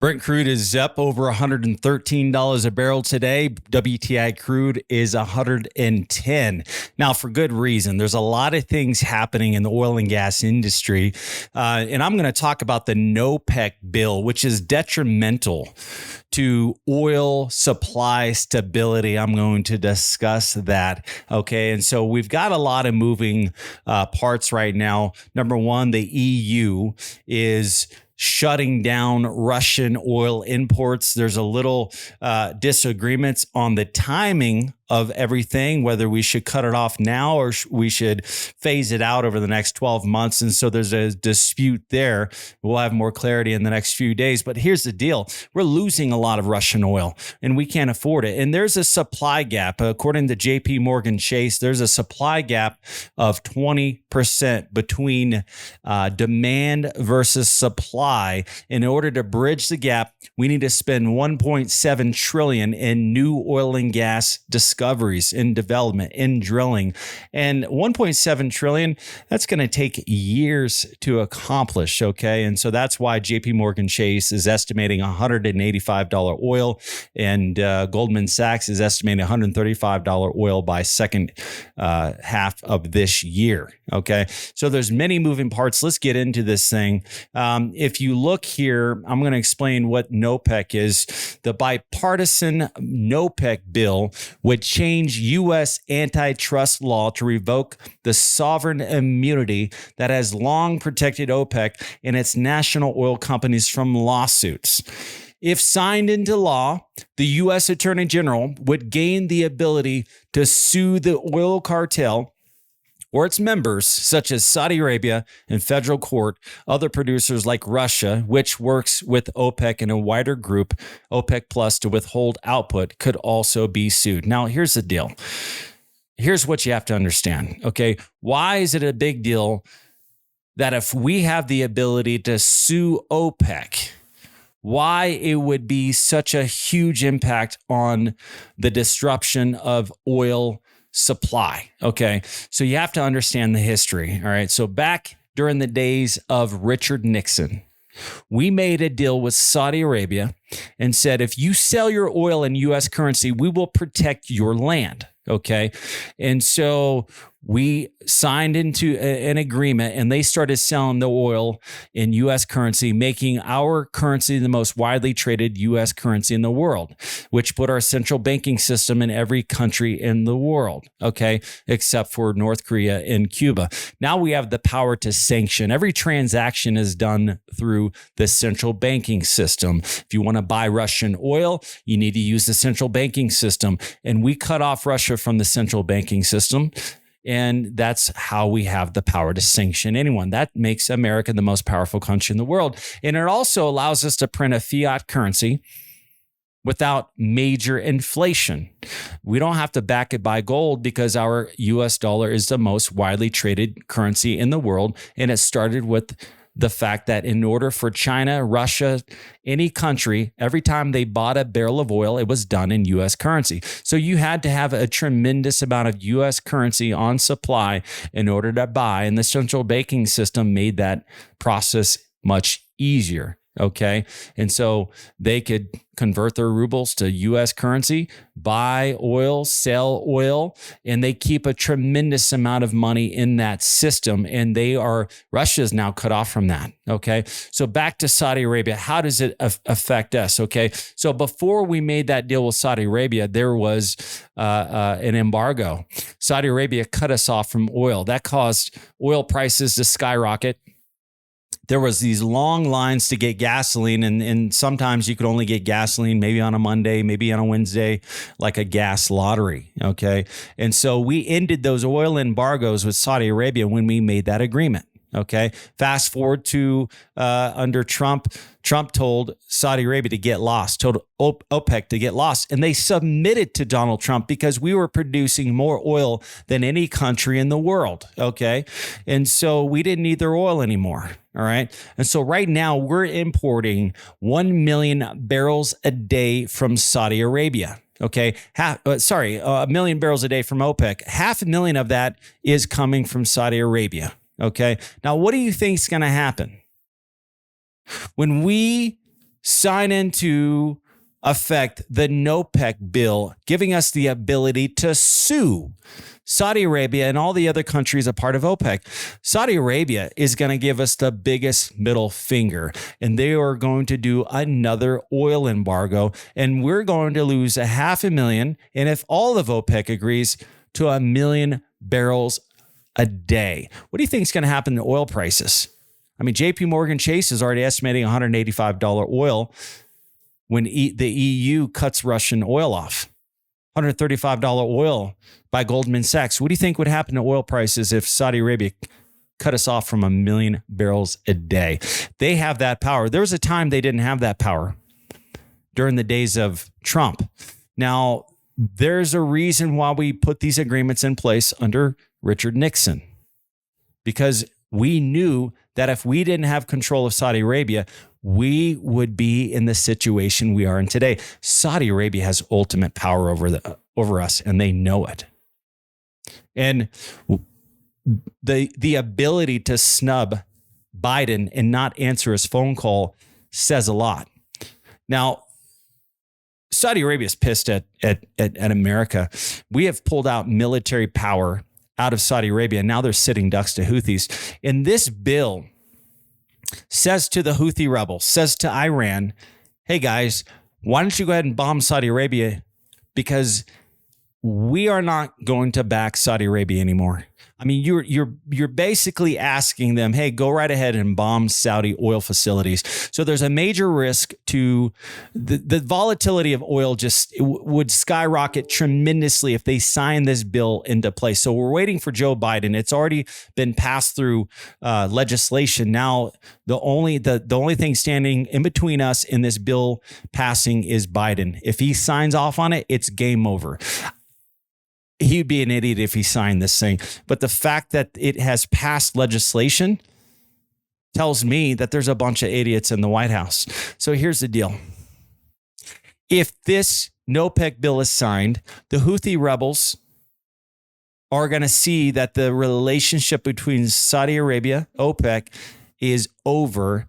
Brent crude is up over $113 a barrel today. WTI crude is $110. Now, for good reason. There's a lot of things happening in the oil and gas industry. And I'm going to talk about the NOPEC bill, which is detrimental to oil supply stability. I'm going to discuss that. Okay. And so we've got a lot of moving parts right now. Number one, the EU is shutting down Russian oil imports. There's a little disagreements on the timing of everything, whether we should cut it off now or we should phase it out over the next 12 months. And so there's a dispute there. We'll have more clarity in the next few days. But here's the deal. We're losing a lot of Russian oil and we can't afford it. And there's a supply gap. According to JP Morgan Chase, there's a supply gap of 20% between demand versus supply. In order to bridge the gap, we need to spend $1.7 trillion in new oil and gas discoveries, in development, in drilling. And $1.7 trillion, that's going to take years to accomplish, okay? And so that's why JP Morgan Chase is estimating $185 oil, and Goldman Sachs is estimating $135 oil by second half of this year, okay? So there's many moving parts. Let's get into this thing. If you look here, I'm going to explain what NOPEC is. The bipartisan NOPEC bill would change U.S. antitrust law to revoke the sovereign immunity that has long protected OPEC and its national oil companies from lawsuits. If signed into law, the U.S. Attorney General would gain the ability to sue the oil cartel or its members, such as Saudi Arabia, in federal court, other producers like Russia, which works with OPEC and a wider group, OPEC Plus, to withhold output, could also be sued. Now, here's the deal. Here's what you have to understand, okay? Why is it a big deal that if we have the ability to sue OPEC, why it would be such a huge impact on the disruption of oil supply. Okay. So you have to understand the history. All right. So back during the days of Richard Nixon, we made a deal with Saudi Arabia and said, if you sell your oil in U.S. currency, we will protect your land. Okay. And so we signed into an agreement and they started selling the oil in U.S. currency, making our currency the most widely traded U.S. currency in the world, which put our central banking system in every country in the world, okay, except for North Korea and Cuba. Now we have the power to sanction. Every transaction is done through the central banking system. If you want to buy Russian oil, you need to use the central banking system. And we cut off Russia from the central banking system. And that's how we have the power to sanction anyone. That makes America the most powerful country in the world. And it also allows us to print a fiat currency without major inflation. We don't have to back it by gold because our US dollar is the most widely traded currency in the world. And it started with the fact that in order for China, Russia, any country, every time they bought a barrel of oil, it was done in U.S. currency. So you had to have a tremendous amount of U.S. currency on supply in order to buy. And the central banking system made that process much easier. Okay. And so they could convert their rubles to U.S. currency, buy oil, sell oil, and they keep a tremendous amount of money in that system. And Russia is now cut off from that. Okay. So back to Saudi Arabia. How does it affect us? Okay. So before we made that deal with Saudi Arabia, there was an embargo. Saudi Arabia cut us off from oil. That caused oil prices to skyrocket. There was these long lines to get gasoline, and sometimes you could only get gasoline maybe on a Monday, maybe on a Wednesday, like a gas lottery, okay? And so we ended those oil embargoes with Saudi Arabia when we made that agreement, okay? Fast forward to under Trump. Trump told Saudi Arabia to get lost, told OPEC to get lost, and they submitted to Donald Trump because we were producing more oil than any country in the world, okay? And so we didn't need their oil anymore, all right? And so right now we're importing 1 million barrels a day from Saudi Arabia. Okay, 1 million barrels a day from OPEC. 500,000 of that is coming from Saudi Arabia. Okay, now what do you think is going to happen when we sign into effect the NOPEC bill, giving us the ability to sue Saudi Arabia and all the other countries a part of OPEC. Saudi Arabia is going to give us the biggest middle finger, and they are going to do another oil embargo, and we're going to lose 500,000. And if all of OPEC agrees, to 1 million barrels a day. What do you think is going to happen to oil prices? I mean, JP Morgan Chase is already estimating $185 oil when the EU cuts Russian oil off. $135 oil by Goldman Sachs. What do you think would happen to oil prices if Saudi Arabia cut us off from 1 million barrels a day? They have that power. There was a time they didn't have that power during the days of Trump. Now, there's a reason why we put these agreements in place under Richard Nixon, because we knew that if we didn't have control of Saudi Arabia, we would be in the situation we are in today. Saudi Arabia has ultimate power over us, and they know it. And the ability to snub Biden and not answer his phone call says a lot. Now, Saudi Arabia is pissed at America. We have pulled out military power out of Saudi Arabia. Now they're sitting ducks to Houthis. And this bill says to the Houthi rebels, says to Iran, hey guys, why don't you go ahead and bomb Saudi Arabia? Because we are not going to back Saudi Arabia anymore. I mean, you're basically asking them, hey, go right ahead and bomb Saudi oil facilities. So there's a major risk to the volatility of oil just would skyrocket tremendously if they sign this bill into place. So we're waiting for Joe Biden. It's already been passed through legislation. Now, the only thing standing in between us and this bill passing is Biden. If he signs off on it, it's game over. He'd be an idiot if he signed this thing. But the fact that it has passed legislation tells me that there's a bunch of idiots in the White House. So here's the deal. If this NOPEC bill is signed, the Houthi rebels are going to see that the relationship between Saudi Arabia, OPEC, is over,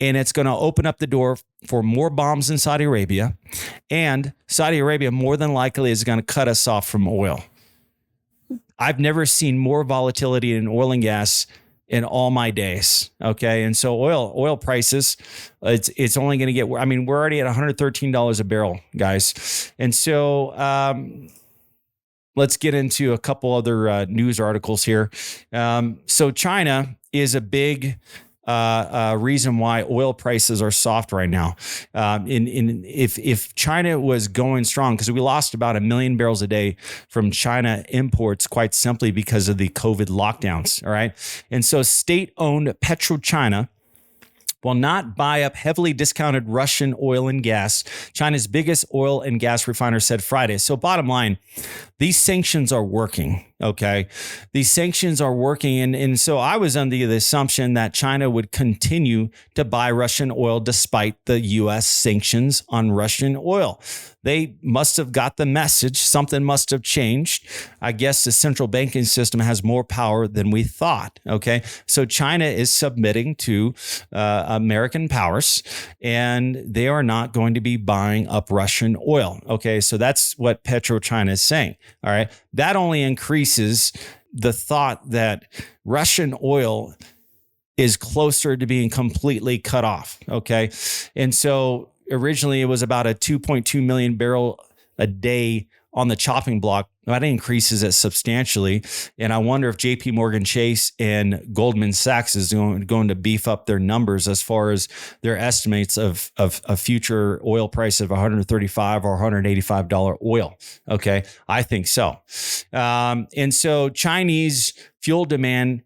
and it's going to open up the door for more bombs in Saudi Arabia, and Saudi Arabia more than likely is going to cut us off from oil. I've never seen more volatility in oil and gas in all my days. Okay. And so oil prices, it's only going to get, I mean, we're already at $113 a barrel, guys. And so, let's get into a couple other news articles here. So China is a big reason why oil prices are soft right now. If China was going strong, because we lost about 1 million barrels a day from China imports, quite simply because of the COVID lockdowns. All right. And so state-owned PetroChina will not buy up heavily discounted Russian oil and gas, China's biggest oil and gas refiner said Friday. So bottom line, these sanctions are working, okay? These sanctions are working. And so I was under the assumption that China would continue to buy Russian oil despite the U.S. sanctions on Russian oil. They must have got the message. Something must have changed. I guess the central banking system has more power than we thought. Okay. So China is submitting to American powers, and they are not going to be buying up Russian oil. Okay. So that's what PetroChina is saying. All right. That only increases the thought that Russian oil is closer to being completely cut off. Okay. And so originally it was about a 2.2 million barrel a day on the chopping block. That increases it substantially. And I wonder if JP Morgan Chase and Goldman Sachs is going to beef up their numbers as far as their estimates of a future oil price of $135 or $185 oil. Okay. I think so. And so Chinese fuel demand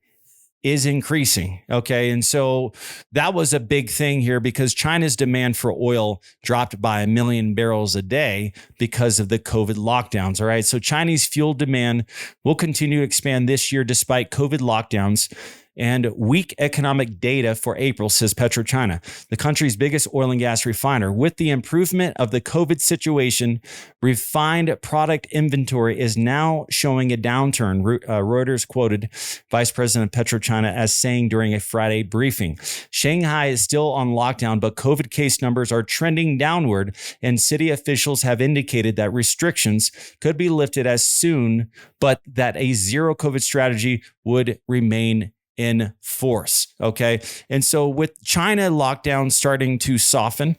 is increasing. Okay. And so that was a big thing here because China's demand for oil dropped by 1 million barrels a day because of the COVID lockdowns. All right. So Chinese fuel demand will continue to expand this year despite COVID lockdowns. and weak economic data for April, says PetroChina, the country's biggest oil and gas refiner. With the improvement of the COVID situation, refined product inventory is now showing a downturn. Reuters quoted Vice President of PetroChina as saying during a Friday briefing. Shanghai is still on lockdown, but COVID case numbers are trending downward, and city officials have indicated that restrictions could be lifted as soon, but that a zero COVID strategy would remain in force. Okay. And so with China lockdown starting to soften,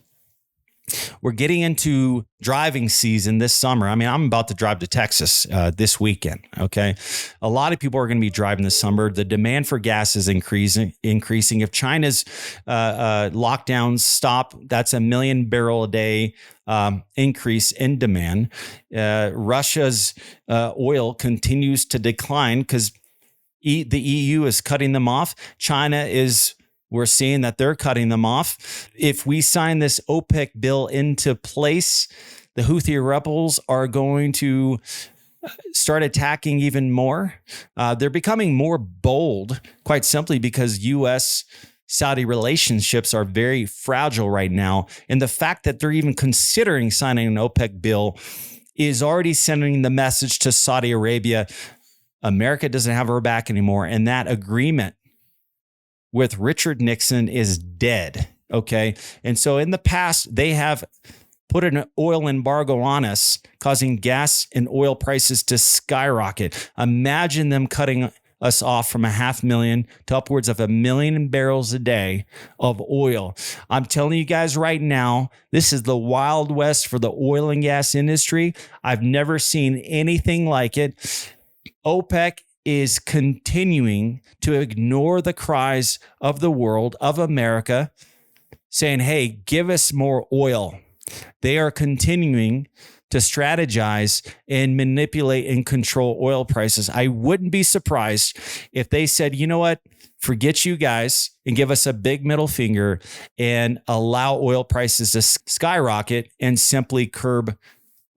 we're getting into driving season this summer. I mean, I'm about to drive to Texas this weekend. Okay. A lot of people are going to be driving this summer. The demand for gas is increasing. If China's lockdowns stop, that's a million barrel a day increase in demand. Russia's oil continues to decline because the EU is cutting them off. We're seeing that they're cutting them off. If we sign this OPEC bill into place, the Houthi rebels are going to start attacking even more. They're becoming more bold, quite simply because U.S.-Saudi relationships are very fragile right now. And the fact that they're even considering signing an OPEC bill is already sending the message to Saudi Arabia, America doesn't have her back anymore. And that agreement with Richard Nixon is dead. Okay. And so in the past, they have put an oil embargo on us, causing gas and oil prices to skyrocket. Imagine them cutting us off from 500,000 to upwards of 1 million barrels a day of oil. I'm telling you guys right now, this is the Wild West for the oil and gas industry. I've never seen anything like it. OPEC is continuing to ignore the cries of the world, of America, saying, hey, give us more oil. They are continuing to strategize and manipulate and control oil prices. I wouldn't be surprised if they said, you know what, forget you guys and give us a big middle finger and allow oil prices to skyrocket and simply curb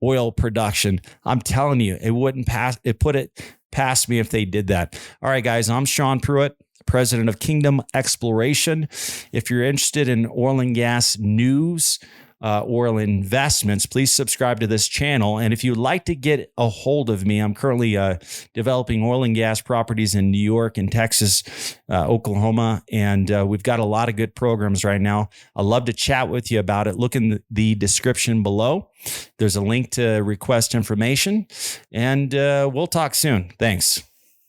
oil production. I'm telling you, it put it past me if they did that. All right, guys, I'm Sean Pruitt, president of Kingdom Exploration. If you're interested in oil and gas news, oil investments, please subscribe to this channel. And if you'd like to get a hold of me, I'm currently developing oil and gas properties in New York and Texas, Oklahoma, and we've got a lot of good programs right now. I'd love to chat with you about it. Look in the description below. There's a link to request information, and we'll talk soon. Thanks.